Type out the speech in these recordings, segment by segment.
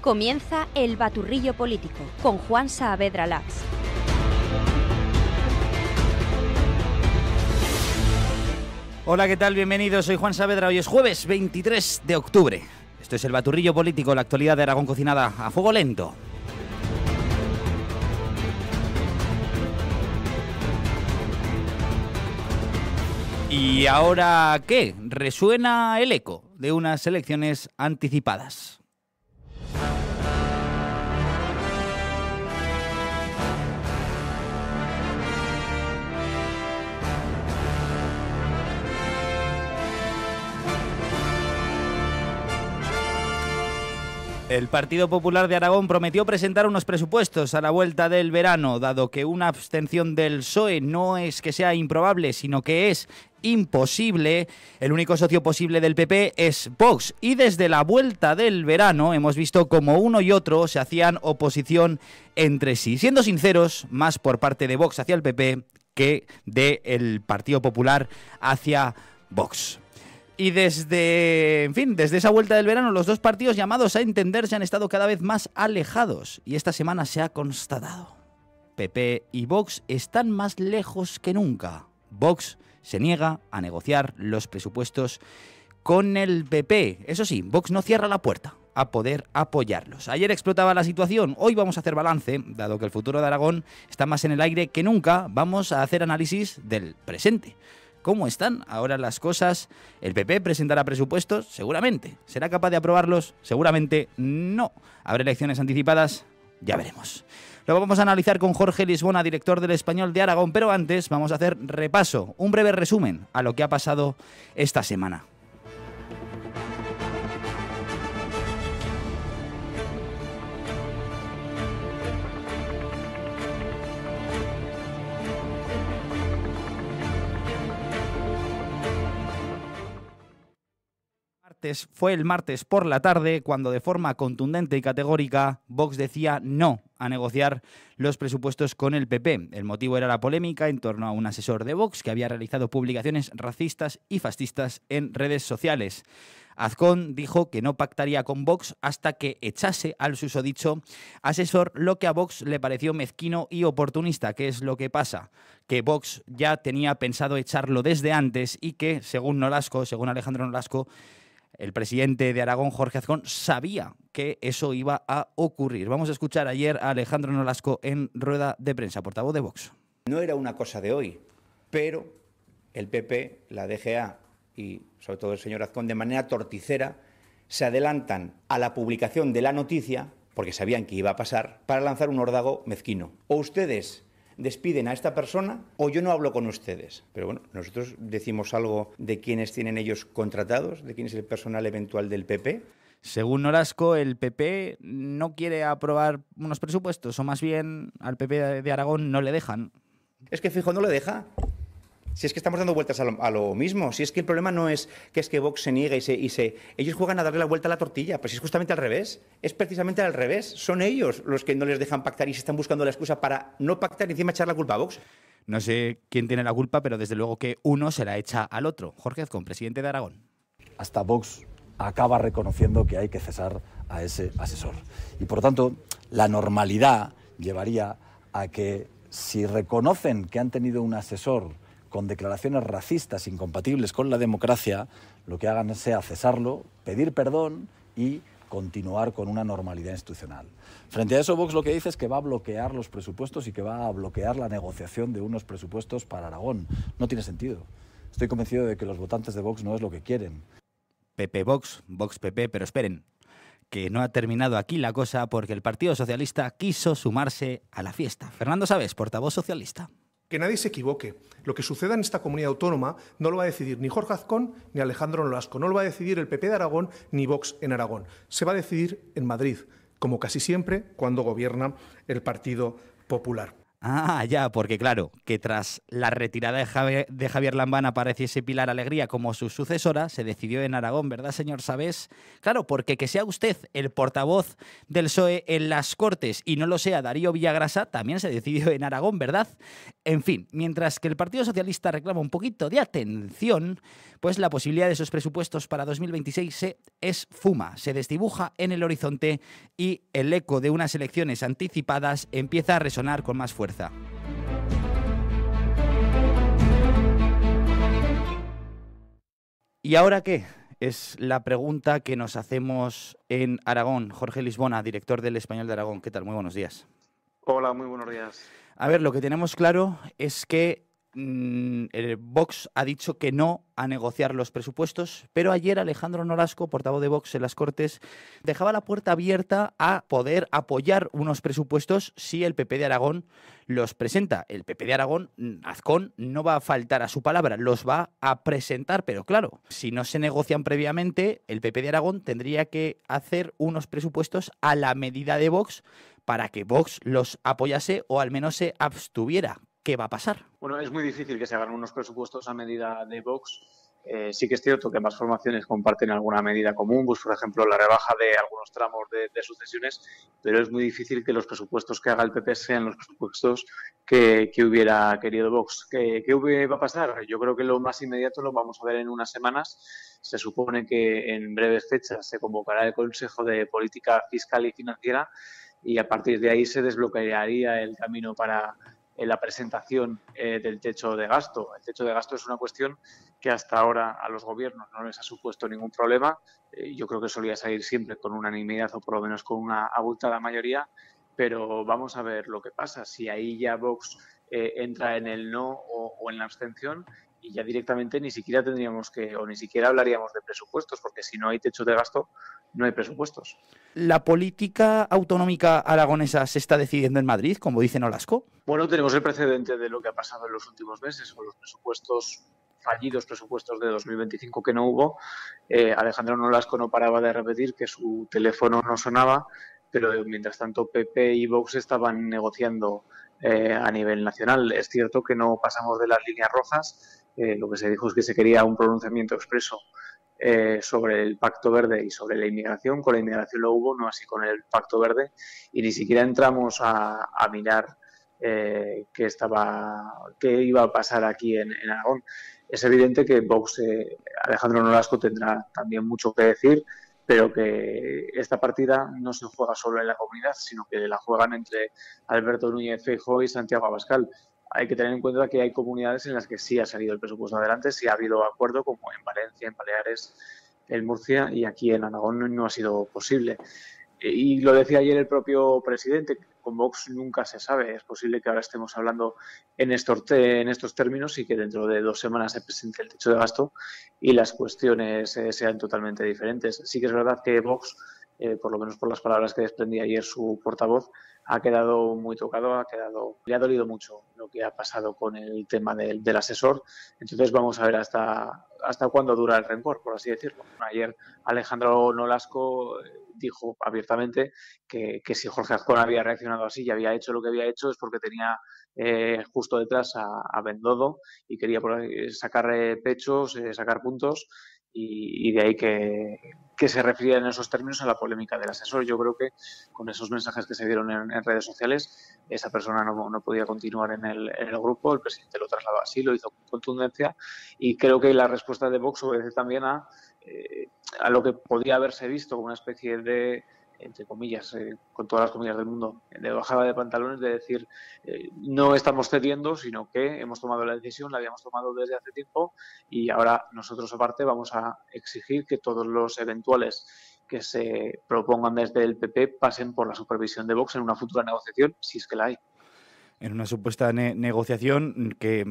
Comienza El Baturrillo Político con Juan Saavedra Lax. Hola, ¿qué tal? Bienvenidos, soy Juan Saavedra. Hoy es jueves 23 de octubre. Esto es El Baturrillo Político, la actualidad de Aragón cocinada a fuego lento. ¿Y ahora qué? Resuena el eco de unas elecciones anticipadas. El Partido Popular de Aragón prometió presentar unos presupuestos a la vuelta del verano, dado que una abstención del PSOE no es que sea improbable, sino que es imposible. El único socio posible del PP es Vox, y desde la vuelta del verano hemos visto como uno y otro se hacían oposición entre sí. Siendo sinceros, más por parte de Vox hacia el PP que del Partido Popular hacia Vox. Y desde esa vuelta del verano, los dos partidos llamados a entenderse han estado cada vez más alejados. Y esta semana se ha constatado. PP y Vox están más lejos que nunca. Vox se niega a negociar los presupuestos con el PP. Eso sí, Vox no cierra la puerta a poder apoyarlos. Ayer explotaba la situación, hoy vamos a hacer balance, dado que el futuro de Aragón está más en el aire que nunca, vamos a hacer análisis del presente. ¿Cómo están ahora las cosas? ¿El PP presentará presupuestos? Seguramente. ¿Será capaz de aprobarlos? Seguramente no. ¿Habrá elecciones anticipadas? Ya veremos. Lo vamos a analizar con Jorge Lisbona, director del Español de Aragón, pero antes vamos a hacer repaso, un breve resumen a lo que ha pasado esta semana. Fue el martes por la tarde cuando de forma contundente y categórica Vox decía no a negociar los presupuestos con el PP. El motivo era la polémica en torno a un asesor de Vox que había realizado publicaciones racistas y fascistas en redes sociales. Azcón dijo que no pactaría con Vox hasta que echase al susodicho asesor, lo que a Vox le pareció mezquino y oportunista. ¿Qué es lo que pasa? Que Vox ya tenía pensado echarlo desde antes y que, según Alejandro Nolasco, el presidente de Aragón, Jorge Azcón, sabía que eso iba a ocurrir. Vamos a escuchar ayer a Alejandro Nolasco en rueda de prensa, portavoz de Vox. No era una cosa de hoy, pero el PP, la DGA y sobre todo el señor Azcón, de manera torticera, se adelantan a la publicación de la noticia, porque sabían que iba a pasar, para lanzar un órdago mezquino. O ustedes despiden a esta persona o yo no hablo con ustedes. Pero bueno, nosotros decimos algo de quiénes tienen ellos contratados, de quién es el personal eventual del PP. Según Nolasco, el PP no quiere aprobar unos presupuestos, o más bien al PP de Aragón no le dejan. Es que Feijóo no le deja. Si es que estamos dando vueltas a lo mismo, si es que el problema no es que Vox se niegue ellos juegan a darle la vuelta a la tortilla, pues es justamente al revés, es precisamente al revés, son ellos los que no les dejan pactar y se están buscando la excusa para no pactar y encima echar la culpa a Vox. No sé quién tiene la culpa, pero desde luego que uno se la echa al otro. Jorge Azcón, presidente de Aragón. Hasta Vox acaba reconociendo que hay que cesar a ese asesor. Y por tanto, la normalidad llevaría a que si reconocen que han tenido un asesor con declaraciones racistas incompatibles con la democracia, lo que hagan sea cesarlo, pedir perdón y continuar con una normalidad institucional. Frente a eso, Vox lo que dice es que va a bloquear los presupuestos y que va a bloquear la negociación de unos presupuestos para Aragón. No tiene sentido. Estoy convencido de que los votantes de Vox no es lo que quieren. PP Vox, Vox PP, pero esperen, que no ha terminado aquí la cosa porque el Partido Socialista quiso sumarse a la fiesta. Fernando Sabes, portavoz socialista. Que nadie se equivoque. Lo que suceda en esta comunidad autónoma no lo va a decidir ni Jorge Azcón ni Alejandro Nolasco. No lo va a decidir el PP de Aragón ni Vox en Aragón. Se va a decidir en Madrid, como casi siempre cuando gobierna el Partido Popular. Ah, ya, porque claro, que tras la retirada de Javier Lambán apareciese Pilar Alegría como su sucesora, se decidió en Aragón, ¿verdad, señor Sabés? Claro, porque que sea usted el portavoz del PSOE en las Cortes y no lo sea Darío Villagrasa, también se decidió en Aragón, ¿verdad? En fin, mientras que el Partido Socialista reclama un poquito de atención, pues la posibilidad de esos presupuestos para 2026 se esfuma, se desdibuja en el horizonte y el eco de unas elecciones anticipadas empieza a resonar con más fuerza. ¿Y ahora qué? Es la pregunta que nos hacemos en Aragón. Jorge Lisbona, director del Español de Aragón. ¿Qué tal? Muy buenos días. Hola, muy buenos días. A ver, lo que tenemos claro es que Vox ha dicho que no a negociar los presupuestos, pero ayer Alejandro Nolasco, portavoz de Vox en las Cortes, dejaba la puerta abierta a poder apoyar unos presupuestos si el PP de Aragón los presenta. El PP de Aragón, Azcón, no va a faltar a su palabra, los va a presentar, pero claro, si no se negocian previamente, el PP de Aragón tendría que hacer unos presupuestos a la medida de Vox para que Vox los apoyase o al menos se abstuviera. ¿Qué va a pasar? Bueno, es muy difícil que se hagan unos presupuestos a medida de Vox. Sí que es cierto que ambas formaciones comparten alguna medida común, pues por ejemplo la rebaja de algunos tramos de sucesiones, pero es muy difícil que los presupuestos que haga el PP sean los presupuestos que hubiera querido Vox. ¿Qué va a pasar? Yo creo que lo más inmediato lo vamos a ver en unas semanas. Se supone que en breves fechas se convocará el Consejo de Política Fiscal y Financiera y a partir de ahí se desbloquearía el camino para la presentación del techo de gasto. El techo de gasto es una cuestión que hasta ahora a los gobiernos no les ha supuesto ningún problema. Yo creo que solía salir siempre con unanimidad o por lo menos con una abultada mayoría, pero vamos a ver lo que pasa. Si ahí ya Vox entra en el no o en la abstención, y ya directamente ni siquiera tendríamos ni siquiera hablaríamos de presupuestos, porque si no hay techo de gasto, no hay presupuestos. ¿La política autonómica aragonesa se está decidiendo en Madrid, como dice Nolasco? Bueno, tenemos el precedente de lo que ha pasado en los últimos meses con los presupuestos fallidos, presupuestos de 2025 que no hubo. Alejandro Nolasco no paraba de repetir que su teléfono no sonaba, pero mientras tanto PP y Vox estaban negociando a nivel nacional. Es cierto que no pasamos de las líneas rojas. Lo que se dijo es que se quería un pronunciamiento expreso sobre el Pacto Verde y sobre la inmigración. Con la inmigración lo hubo, no así con el Pacto Verde, y ni siquiera entramos a mirar qué iba a pasar aquí en Aragón. Es evidente que Vox, Alejandro Nolasco tendrá también mucho que decir, pero que esta partida no se juega solo en la comunidad, sino que la juegan entre Alberto Núñez Feijóo y Santiago Abascal. Hay que tener en cuenta que hay comunidades en las que sí ha salido el presupuesto adelante, sí ha habido acuerdo, como en Valencia, en Baleares, en Murcia, y aquí en Aragón no ha sido posible. Y lo decía ayer el propio presidente, con Vox nunca se sabe. Es posible que ahora estemos hablando en estos términos y que dentro de 2 semanas se presente el techo de gasto y las cuestiones sean totalmente diferentes. Sí que es verdad que Vox, por lo menos por las palabras que desprendía ayer su portavoz, ha quedado muy tocado, le ha dolido mucho lo que ha pasado con el tema del asesor. Entonces vamos a ver hasta cuándo dura el rencor, por así decirlo. Ayer Alejandro Nolasco dijo abiertamente que si Jorge Azcón había reaccionado así y había hecho lo que había hecho es porque tenía justo detrás a Bendodo y quería sacar pechos, sacar puntos, y de ahí que se refiera en esos términos a la polémica del asesor. Yo creo que con esos mensajes que se dieron en redes sociales, esa persona no podía continuar en el grupo. El presidente lo trasladó así, lo hizo con contundencia, y creo que la respuesta de Vox obedece también a lo que podría haberse visto como una especie de, entre comillas, con todas las comillas del mundo, de bajada de pantalones, de decir no estamos cediendo, sino que hemos tomado la decisión, la habíamos tomado desde hace tiempo, y ahora nosotros aparte vamos a exigir que todos los eventuales que se propongan desde el PP pasen por la supervisión de Vox en una futura negociación, si es que la hay. En una supuesta negociación que,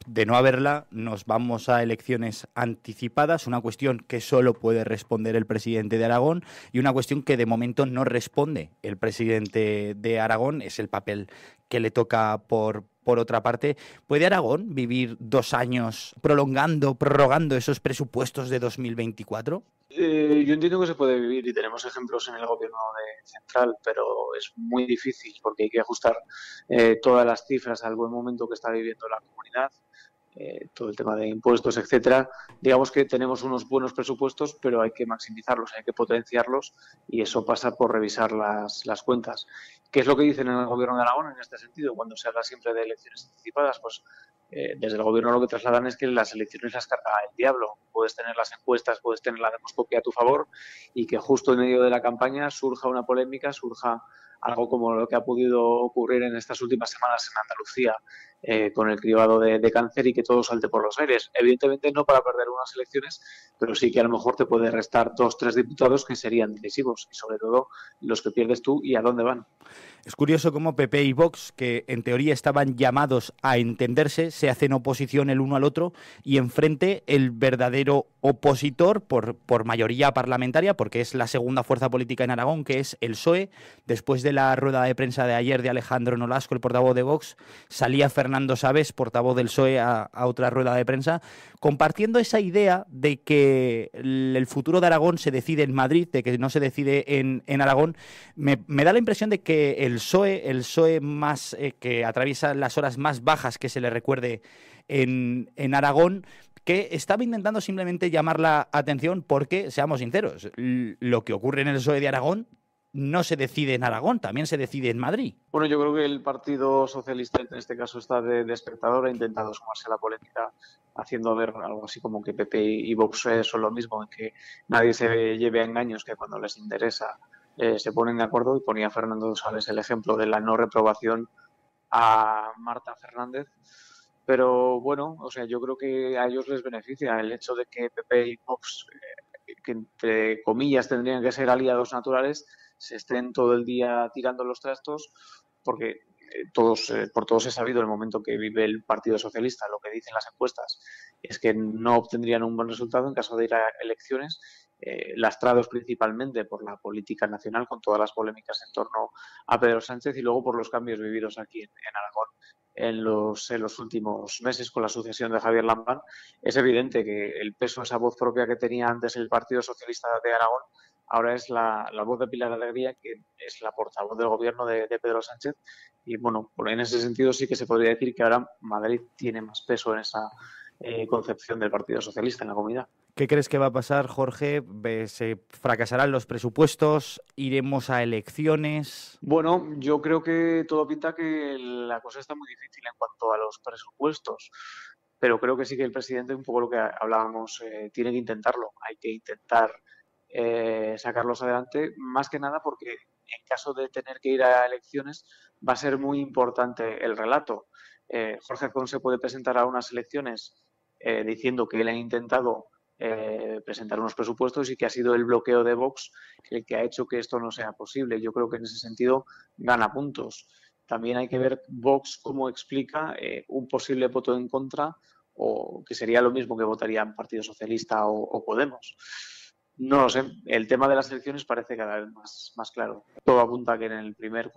de no haberla, nos vamos a elecciones anticipadas, una cuestión que solo puede responder el presidente de Aragón y una cuestión que de momento no responde el presidente de Aragón. Es el papel que le toca por por otra parte, ¿puede Aragón vivir 2 años prorrogando esos presupuestos de 2024? Yo entiendo que se puede vivir y tenemos ejemplos en el gobierno central, pero es muy difícil porque hay que ajustar todas las cifras al buen momento que está viviendo la comunidad, todo el tema de impuestos, etcétera. Digamos que tenemos unos buenos presupuestos, pero hay que maximizarlos, hay que potenciarlos y eso pasa por revisar las cuentas. ¿Qué es lo que dicen en el gobierno de Aragón en este sentido? Cuando se habla siempre de elecciones anticipadas, pues desde el gobierno lo que trasladan es que las elecciones las carga el diablo. Puedes tener las encuestas, puedes tener la demoscopia a tu favor y que justo en medio de la campaña surja una polémica, surja algo como lo que ha podido ocurrir en estas últimas semanas en Andalucía con el cribado de cáncer y que todo salte por los aires. Evidentemente no para perder unas elecciones, pero sí que a lo mejor te puede restar 2 o 3 diputados que serían decisivos y sobre todo los que pierdes tú y a dónde van. Es curioso cómo PP y Vox, que en teoría estaban llamados a entenderse, se hacen oposición el uno al otro y enfrente el verdadero opositor por mayoría parlamentaria, porque es la segunda fuerza política en Aragón, que es el PSOE. Después de la rueda de prensa de ayer de Alejandro Nolasco, el portavoz de Vox, salía Fernando Sabes, portavoz del PSOE, a otra rueda de prensa, compartiendo esa idea de que el futuro de Aragón se decide en Madrid, de que no se decide en Aragón. Me da la impresión de que el PSOE más que atraviesa las horas más bajas que se le recuerde en Aragón, que estaba intentando simplemente llamar la atención porque, seamos sinceros, lo que ocurre en el PSOE de Aragón no se decide en Aragón, también se decide en Madrid. Bueno, yo creo que el Partido Socialista en este caso está de espectador, ha intentado sumarse a la política haciendo ver algo así como que PP y Vox son lo mismo, en que nadie se lleve a engaños, que cuando les interesa se ponen de acuerdo, y ponía Fernando Sabes el ejemplo de la no reprobación a Marta Fernández. Pero bueno, o sea, yo creo que a ellos les beneficia el hecho de que PP y Vox, que entre comillas tendrían que ser aliados naturales, se estén todo el día tirando los trastos, porque por todos he sabido el momento que vive el Partido Socialista, lo que dicen las encuestas es que no obtendrían un buen resultado en caso de ir a elecciones, lastrados principalmente por la política nacional, con todas las polémicas en torno a Pedro Sánchez, y luego por los cambios vividos aquí en Aragón en los últimos meses con la sucesión de Javier Lambán. Es evidente que el peso, esa voz propia que tenía antes el Partido Socialista de Aragón, ahora es la voz de Pilar Alegría, que es la portavoz del gobierno de Pedro Sánchez. Y bueno, en ese sentido sí que se podría decir que ahora Madrid tiene más peso en esa concepción del Partido Socialista en la comunidad. ¿Qué crees que va a pasar, Jorge? ¿Se fracasarán los presupuestos? ¿Iremos a elecciones? Bueno, yo creo que todo pinta que la cosa está muy difícil en cuanto a los presupuestos, pero creo que sí que el presidente, un poco lo que hablábamos, tiene que intentarlo. Hay que intentar sacarlos adelante, más que nada porque en caso de tener que ir a elecciones va a ser muy importante el relato. Jorge Azcón se puede presentar a unas elecciones diciendo que él ha intentado presentar unos presupuestos y que ha sido el bloqueo de Vox el que ha hecho que esto no sea posible. Yo creo que en ese sentido gana puntos. También hay que ver Vox cómo explica un posible voto en contra, o que sería lo mismo que votarían Partido Socialista o Podemos. No lo sé, el tema de las elecciones parece cada vez más claro. Todo apunta a que en el primer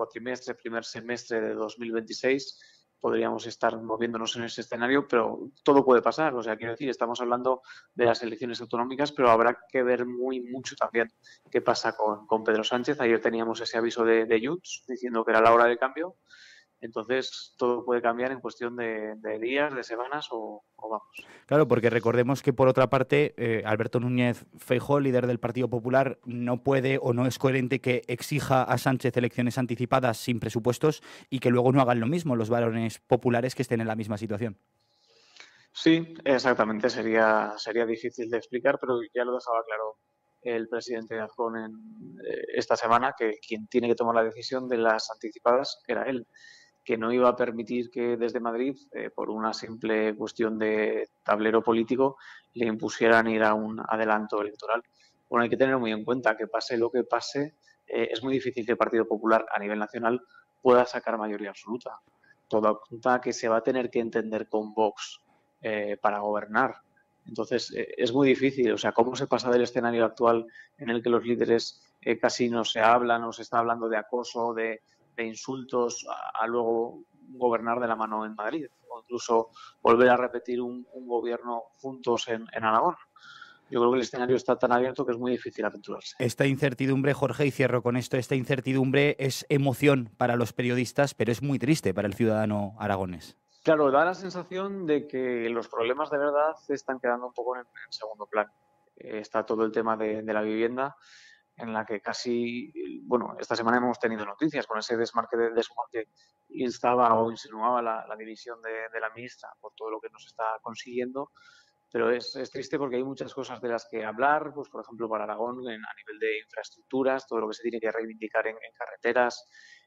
semestre de 2026 podríamos estar moviéndonos en ese escenario, pero todo puede pasar. O sea, quiero decir, estamos hablando de las elecciones autonómicas, pero habrá que ver mucho también qué pasa con Pedro Sánchez. Ayer teníamos ese aviso de Junts diciendo que era la hora del cambio. Entonces, todo puede cambiar en cuestión de días, de semanas o vamos. Claro, porque recordemos que, por otra parte, Alberto Núñez Feijóo, líder del Partido Popular, no puede o no es coherente que exija a Sánchez elecciones anticipadas sin presupuestos y que luego no hagan lo mismo los varones populares que estén en la misma situación. Sí, exactamente. Sería difícil de explicar, pero ya lo dejaba claro el presidente Azcón esta semana, que quien tiene que tomar la decisión de las anticipadas era él, que no iba a permitir que desde Madrid, por una simple cuestión de tablero político, le impusieran ir a un adelanto electoral. Bueno, hay que tener muy en cuenta que pase lo que pase, es muy difícil que el Partido Popular a nivel nacional pueda sacar mayoría absoluta. Todo apunta a que se va a tener que entender con Vox para gobernar. Entonces, es muy difícil. O sea, ¿cómo se pasa del escenario actual en el que los líderes casi no se hablan o se está hablando de acoso, de insultos, a luego gobernar de la mano en Madrid o incluso volver a repetir un gobierno juntos en Aragón. Yo creo que el escenario está tan abierto que es muy difícil aventurarse. Esta incertidumbre, Jorge, y cierro con esto, esta incertidumbre es emoción para los periodistas, pero es muy triste para el ciudadano aragonés. Claro, da la sensación de que los problemas de verdad se están quedando un poco en segundo plano. Está todo el tema de la vivienda, en la que casi, bueno, esta semana hemos tenido noticias con ese desmarque que instaba o insinuaba la división de la ministra por todo lo que nos está consiguiendo. Pero es triste porque hay muchas cosas de las que hablar, pues por ejemplo para Aragón a nivel de infraestructuras, todo lo que se tiene que reivindicar en carreteras,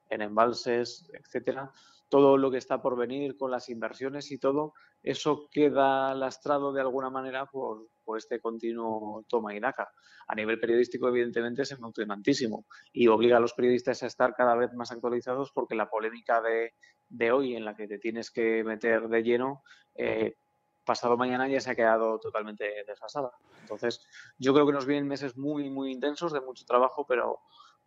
en embalses, etcétera. Todo lo que está por venir con las inversiones y todo, eso queda lastrado de alguna manera por este continuo toma y daca. A nivel periodístico, evidentemente, es emocionantísimo y obliga a los periodistas a estar cada vez más actualizados porque la polémica de hoy, en la que te tienes que meter de lleno, pasado mañana ya se ha quedado totalmente desfasada. Entonces, yo creo que nos vienen meses muy, muy intensos, de mucho trabajo, pero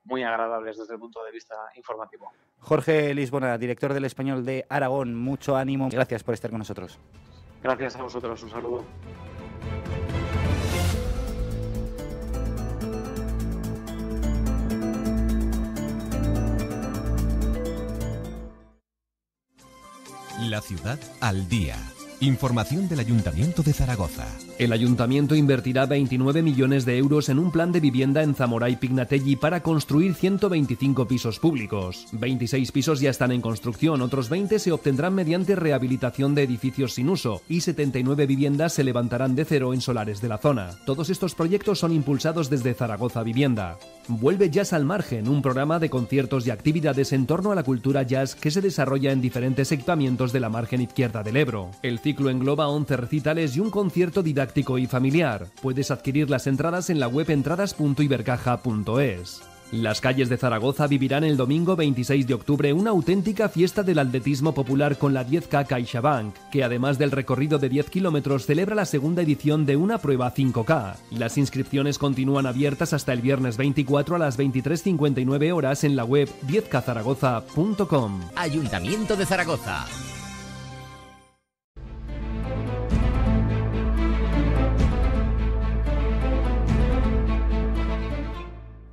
muy agradables desde el punto de vista informativo. Jorge Lisbona, director del Español de Aragón, mucho ánimo. Gracias por estar con nosotros. Gracias a vosotros, un saludo. La ciudad al día. Información del Ayuntamiento de Zaragoza. El Ayuntamiento invertirá 29 millones de euros en un plan de vivienda en Zamora y Pignatelli para construir 125 pisos públicos. 26 pisos ya están en construcción, otros 20 se obtendrán mediante rehabilitación de edificios sin uso y 79 viviendas se levantarán de cero en solares de la zona. Todos estos proyectos son impulsados desde Zaragoza Vivienda. Vuelve Jazz al Margen, un programa de conciertos y actividades en torno a la cultura jazz que se desarrolla en diferentes equipamientos de la margen izquierda del Ebro. El ciclo engloba 11 recitales y un concierto didáctico y familiar. Puedes adquirir las entradas en la web entradas.ibercaja.es. Las calles de Zaragoza vivirán el domingo 26 de octubre una auténtica fiesta del atletismo popular con la 10K CaixaBank, que además del recorrido de 10 kilómetros celebra la segunda edición de una prueba 5K. Las inscripciones continúan abiertas hasta el viernes 24 a las 23:59 horas en la web 10kzaragoza.com. Ayuntamiento de Zaragoza.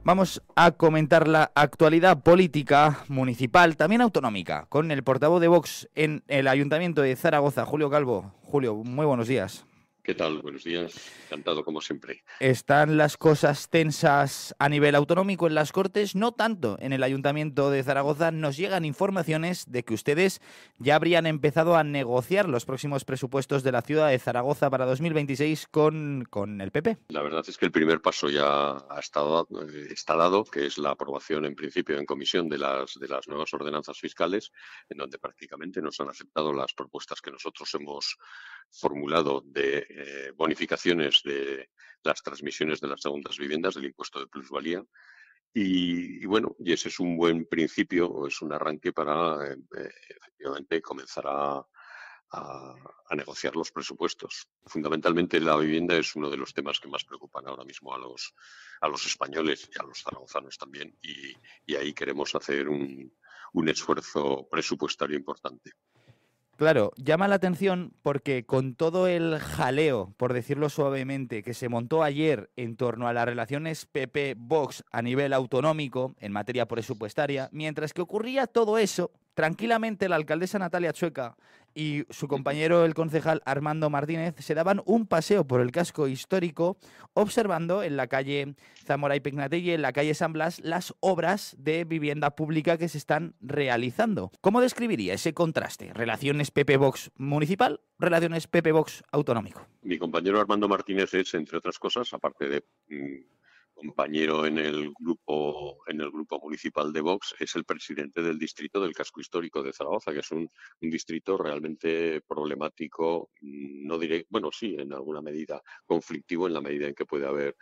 Vamos a comentar la actualidad política municipal, también autonómica, con el portavoz de Vox en el Ayuntamiento de Zaragoza, Julio Calvo. Julio, muy buenos días. ¿Qué tal? Buenos días. Encantado como siempre. ¿Están las cosas tensas a nivel autonómico en las Cortes? No tanto. En el Ayuntamiento de Zaragoza nos llegan informaciones de que ustedes ya habrían empezado a negociar los próximos presupuestos de la ciudad de Zaragoza para 2026 con el PP. La verdad es que el primer paso ya está dado, que es la aprobación en principio en comisión de las nuevas ordenanzas fiscales, en donde prácticamente nos han aceptado las propuestas que nosotros hemos formulado de bonificaciones de las transmisiones de las segundas viviendas del impuesto de plusvalía. Y bueno, y ese es un buen principio, o es un arranque para efectivamente comenzar a negociar los presupuestos. Fundamentalmente la vivienda es uno de los temas que más preocupan ahora mismo a los españoles y a los zaragozanos también, y ahí queremos hacer un esfuerzo presupuestario importante. Claro, llama la atención porque con todo el jaleo, por decirlo suavemente, que se montó ayer en torno a las relaciones PP-Vox a nivel autonómico en materia presupuestaria, mientras que ocurría todo eso, tranquilamente la alcaldesa Natalia Chueca y su compañero el concejal Armando Martínez se daban un paseo por el casco histórico observando en la calle Zamora y Pignatelli, en la calle San Blas, las obras de vivienda pública que se están realizando. ¿Cómo describiría ese contraste? Relaciones PP-Vox municipal, relaciones PP-Vox autonómico. Mi compañero Armando Martínez es, entre otras cosas, aparte de compañero en el grupo municipal de Vox, es el presidente del distrito del casco histórico de Zaragoza, que es un distrito realmente problemático, no diré, bueno, sí, en alguna medida conflictivo, en la medida en que puede haber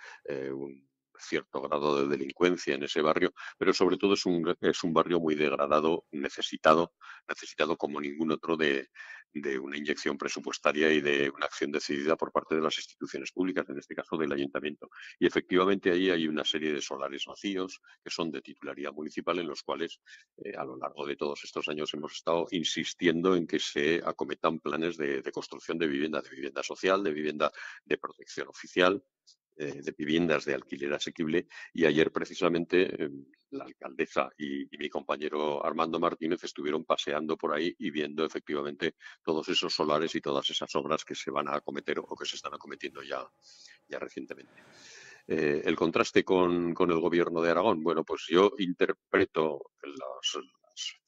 un cierto grado de delincuencia en ese barrio, pero sobre todo es un barrio muy degradado, necesitado como ningún otro de de una inyección presupuestaria y de una acción decidida por parte de las instituciones públicas, en este caso del ayuntamiento. Y efectivamente ahí hay una serie de solares vacíos que son de titularidad municipal, en los cuales a lo largo de todos estos años hemos estado insistiendo en que se acometan planes de construcción de vivienda social, de vivienda de protección oficial, de viviendas de alquiler asequible, y ayer precisamente la alcaldesa y mi compañero Armando Martínez estuvieron paseando por ahí y viendo efectivamente todos esos solares y todas esas obras que se van a acometer o que se están acometiendo ya recientemente. El contraste con el gobierno de Aragón, bueno, pues yo interpreto las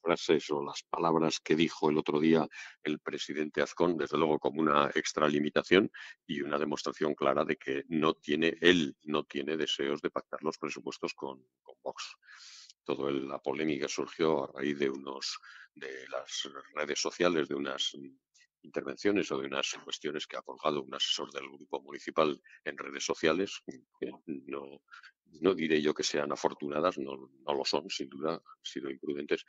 frases o las palabras que dijo el otro día el presidente Azcón, desde luego, como una extralimitación y una demostración clara de que él no tiene deseos de pactar los presupuestos con Vox. Toda la polémica surgió a raíz de las redes sociales, de unas intervenciones o de unas cuestiones que ha colgado un asesor del grupo municipal en redes sociales, que no diré yo que sean afortunadas, no lo son, sin duda, han sido imprudentes,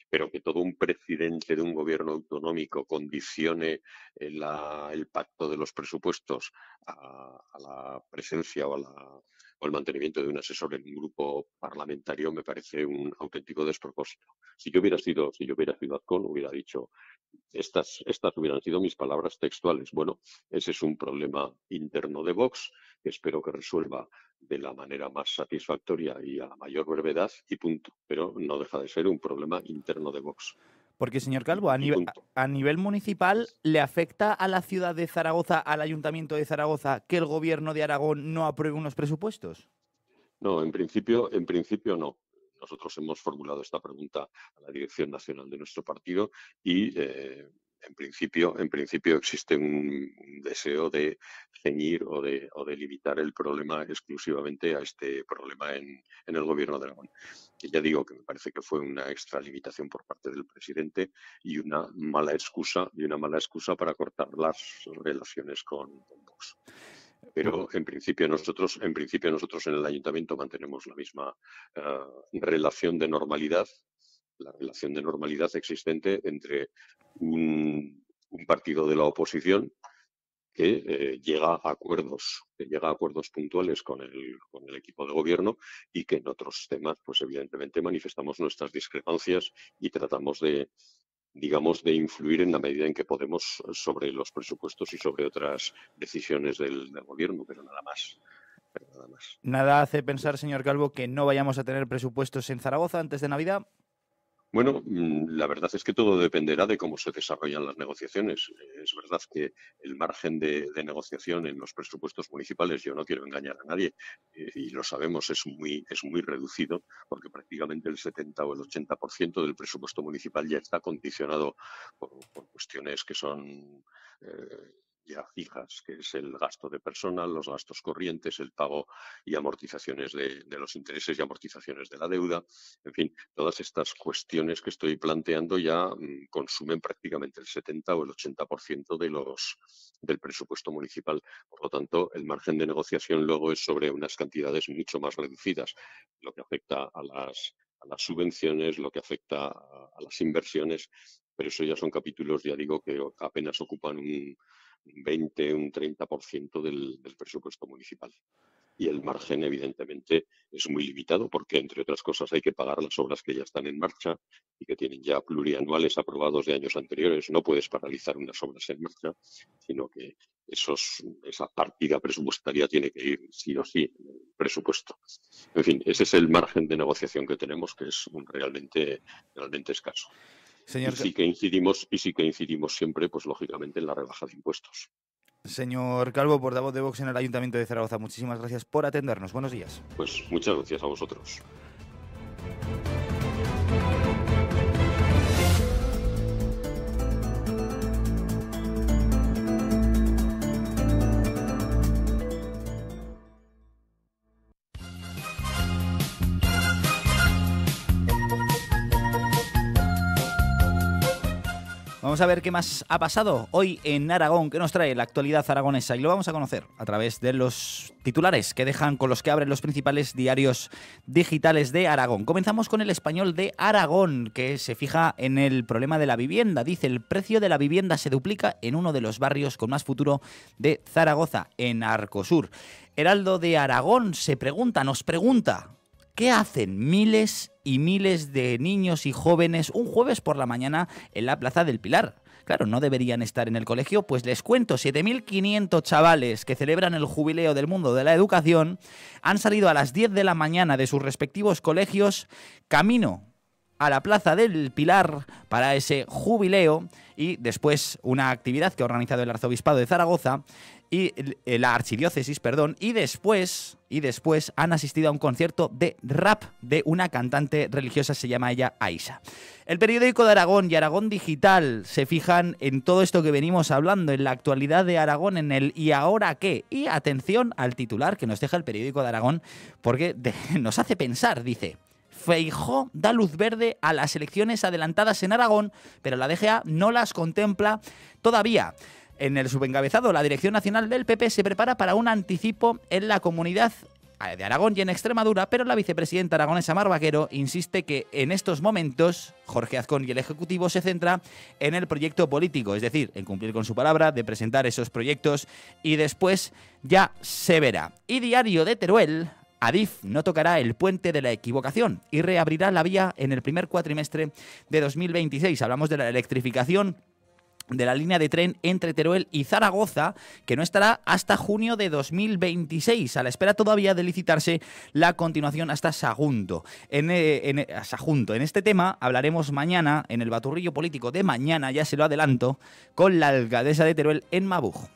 pero que todo un presidente de un gobierno autonómico condicione el pacto de los presupuestos a la presencia o el mantenimiento de un asesor en un grupo parlamentario me parece un auténtico despropósito. Si yo hubiera sido Azcón, hubiera dicho: estas hubieran sido mis palabras textuales. Bueno, ese es un problema interno de Vox que espero que resuelva de la manera más satisfactoria y a la mayor brevedad, y punto. Pero no deja de ser un problema interno de Vox. Porque, señor Calvo, a nivel municipal, ¿le afecta a la ciudad de Zaragoza, al Ayuntamiento de Zaragoza, que el gobierno de Aragón no apruebe unos presupuestos? No, en principio no. Nosotros hemos formulado esta pregunta a la dirección nacional de nuestro partido y en principio existe un deseo de ceñir o de limitar el problema exclusivamente a este problema en el gobierno de Aragón. Que ya digo que me parece que fue una extralimitación por parte del presidente y una mala excusa para cortar las relaciones con Vox. Pero en principio nosotros en el ayuntamiento mantenemos la misma relación de normalidad, la relación de normalidad existente entre un partido de la oposición que llega a acuerdos puntuales con el equipo de gobierno, y que en otros temas, pues evidentemente manifestamos nuestras discrepancias y tratamos de influir en la medida en que podemos sobre los presupuestos y sobre otras decisiones del gobierno, pero nada más. ¿Nada hace pensar, señor Calvo, que no vayamos a tener presupuestos en Zaragoza antes de Navidad? Bueno, la verdad es que todo dependerá de cómo se desarrollan las negociaciones. Es verdad que el margen de negociación en los presupuestos municipales, yo no quiero engañar a nadie, y lo sabemos, es muy reducido, porque prácticamente el 70 o el 80% del presupuesto municipal ya está condicionado por cuestiones que son ya fijas, que es el gasto de personal, los gastos corrientes, el pago y amortizaciones de los intereses y amortizaciones de la deuda. En fin, todas estas cuestiones que estoy planteando ya consumen prácticamente el 70 o el 80% del presupuesto municipal. Por lo tanto, el margen de negociación luego es sobre unas cantidades mucho más reducidas, lo que afecta a las subvenciones, lo que afecta a las inversiones, pero eso ya son capítulos, ya digo, que apenas ocupan un 20, un 30% del presupuesto municipal. Y el margen, evidentemente, es muy limitado porque, entre otras cosas, hay que pagar las obras que ya están en marcha y que tienen ya plurianuales aprobados de años anteriores. No puedes paralizar unas obras en marcha, sino que esa partida presupuestaria tiene que ir sí o sí en el presupuesto. En fin, ese es el margen de negociación que tenemos, que es realmente escaso. Señor... Y sí que incidimos siempre, pues lógicamente, en la rebaja de impuestos. Señor Calvo, portavoz de Vox en el Ayuntamiento de Zaragoza, muchísimas gracias por atendernos. Buenos días. Pues muchas gracias a vosotros. Vamos a ver qué más ha pasado hoy en Aragón, qué nos trae la actualidad aragonesa, y lo vamos a conocer a través de los titulares que dejan con los que abren los principales diarios digitales de Aragón. Comenzamos con El Español de Aragón, que se fija en el problema de la vivienda. Dice: el precio de la vivienda se duplica en uno de los barrios con más futuro de Zaragoza, en Arcosur. Heraldo de Aragón nos pregunta, ¿qué hacen miles y miles de niños y jóvenes un jueves por la mañana en la Plaza del Pilar? Claro, ¿no deberían estar en el colegio? Pues les cuento, 7.500 chavales que celebran el jubileo del mundo de la educación han salido a las 10 de la mañana de sus respectivos colegios camino a la Plaza del Pilar para ese jubileo, y después una actividad que ha organizado el Arzobispado de Zaragoza y la Archidiócesis, y después han asistido a un concierto de rap de una cantante religiosa, se llama ella Aisha. El periódico de Aragón y Aragón Digital se fijan en todo esto que venimos hablando, en la actualidad de Aragón, en el ¿y ahora qué? Y atención al titular que nos deja el periódico de Aragón, porque nos hace pensar. Dice: Feijóo da luz verde a las elecciones adelantadas en Aragón, pero la DGA no las contempla todavía. En el subencabezado, la Dirección Nacional del PP se prepara para un anticipo en la comunidad de Aragón y en Extremadura, pero la vicepresidenta aragonesa Mar Vaquero insiste que en estos momentos Jorge Azcón y el Ejecutivo se centra en el proyecto político, es decir, en cumplir con su palabra de presentar esos proyectos y después ya se verá. Y Diario de Teruel: Adif no tocará el puente de la equivocación y reabrirá la vía en el primer cuatrimestre de 2026. Hablamos de la electrificación de la línea de tren entre Teruel y Zaragoza, que no estará hasta junio de 2026, a la espera todavía de licitarse la continuación hasta Sagunto. En este tema hablaremos mañana, en el baturrillo político de mañana, ya se lo adelanto, con la alcaldesa de Teruel, Emma Buj.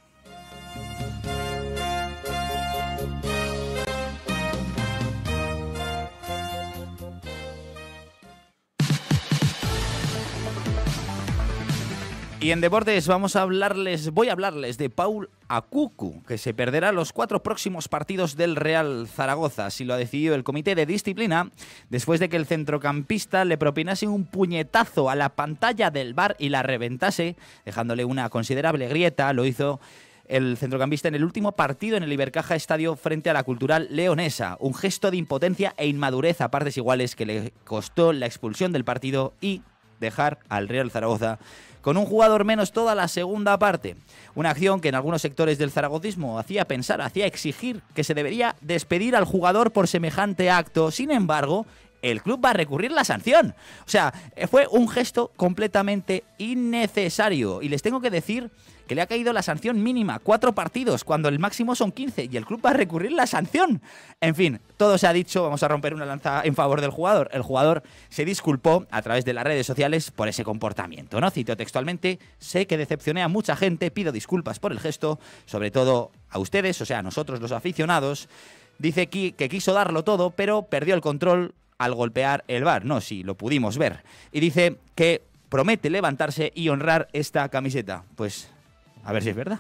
Y en deportes voy a hablarles de Paul Akuku, que se perderá los 4 próximos partidos del Real Zaragoza. Así lo ha decidido el comité de disciplina, después de que el centrocampista le propinase un puñetazo a la pantalla del VAR y la reventase, dejándole una considerable grieta. Lo hizo el centrocampista en el último partido en el Ibercaja Estadio frente a la Cultural Leonesa. Un gesto de impotencia e inmadurez a partes iguales que le costó la expulsión del partido y dejar al Real Zaragoza con un jugador menos toda la segunda parte. Una acción que en algunos sectores del zaragozismo hacía exigir que se debería despedir al jugador por semejante acto. Sin embargo, el club va a recurrir la sanción. O sea, fue un gesto completamente innecesario. Y les tengo que decir que le ha caído la sanción mínima, 4 partidos, cuando el máximo son 15, y el club va a recurrir la sanción. En fin, todo se ha dicho, vamos a romper una lanza en favor del jugador. El jugador se disculpó a través de las redes sociales por ese comportamiento, ¿no? Cito textualmente: sé que decepcioné a mucha gente, pido disculpas por el gesto, sobre todo a ustedes, o sea, a nosotros los aficionados. Dice que quiso darlo todo, pero perdió el control al golpear el VAR. No, sí, lo pudimos ver. Y dice que promete levantarse y honrar esta camiseta. Pues a ver si es verdad.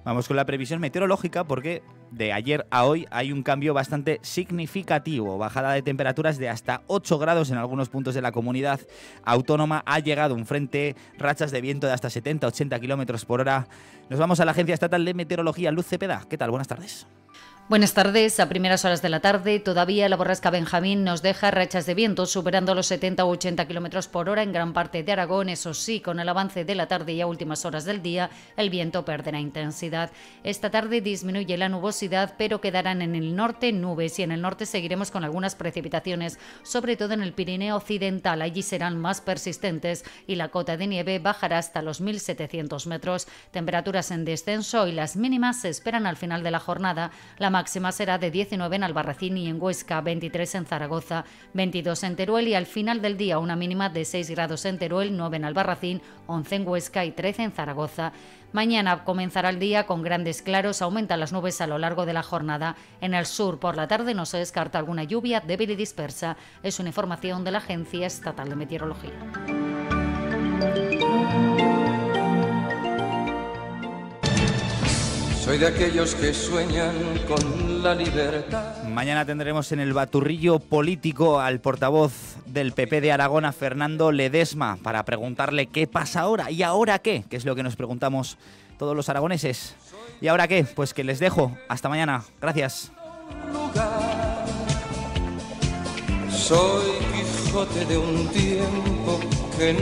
Vamos con la previsión meteorológica, porque de ayer a hoy hay un cambio bastante significativo. Bajada de temperaturas de hasta 8 grados en algunos puntos de la comunidad autónoma. Ha llegado un frente, rachas de viento de hasta 70-80 kilómetros por hora. Nos vamos a la Agencia Estatal de Meteorología, Luz Cepeda. ¿Qué tal? Buenas tardes. Buenas tardes. A primeras horas de la tarde, todavía la borrasca Benjamín nos deja rachas de viento superando los 70 o 80 kilómetros por hora en gran parte de Aragón. Eso sí, con el avance de la tarde y a últimas horas del día, el viento perderá intensidad. Esta tarde disminuye la nubosidad, pero quedarán en el norte nubes, y en el norte seguiremos con algunas precipitaciones, sobre todo en el Pirineo occidental. Allí serán más persistentes y la cota de nieve bajará hasta los 1.700 metros. Temperaturas en descenso y las mínimas se esperan al final de la jornada. La máxima será de 19 en Albarracín y en Huesca, 23 en Zaragoza, 22 en Teruel y al final del día una mínima de 6 grados en Teruel, 9 en Albarracín, 11 en Huesca y 13 en Zaragoza. Mañana comenzará el día con grandes claros, aumentan las nubes a lo largo de la jornada. En el sur por la tarde no se descarta alguna lluvia débil y dispersa. Es una información de la Agencia Estatal de Meteorología. Soy de aquellos que sueñan con la libertad. Mañana tendremos en el baturrillo político al portavoz del PP de Aragón, a Fernando Ledesma, para preguntarle qué pasa ahora y ahora qué, que es lo que nos preguntamos todos los aragoneses. ¿Y ahora qué? Pues que les dejo. Hasta mañana. Gracias. Soy Quijote de un tiempo que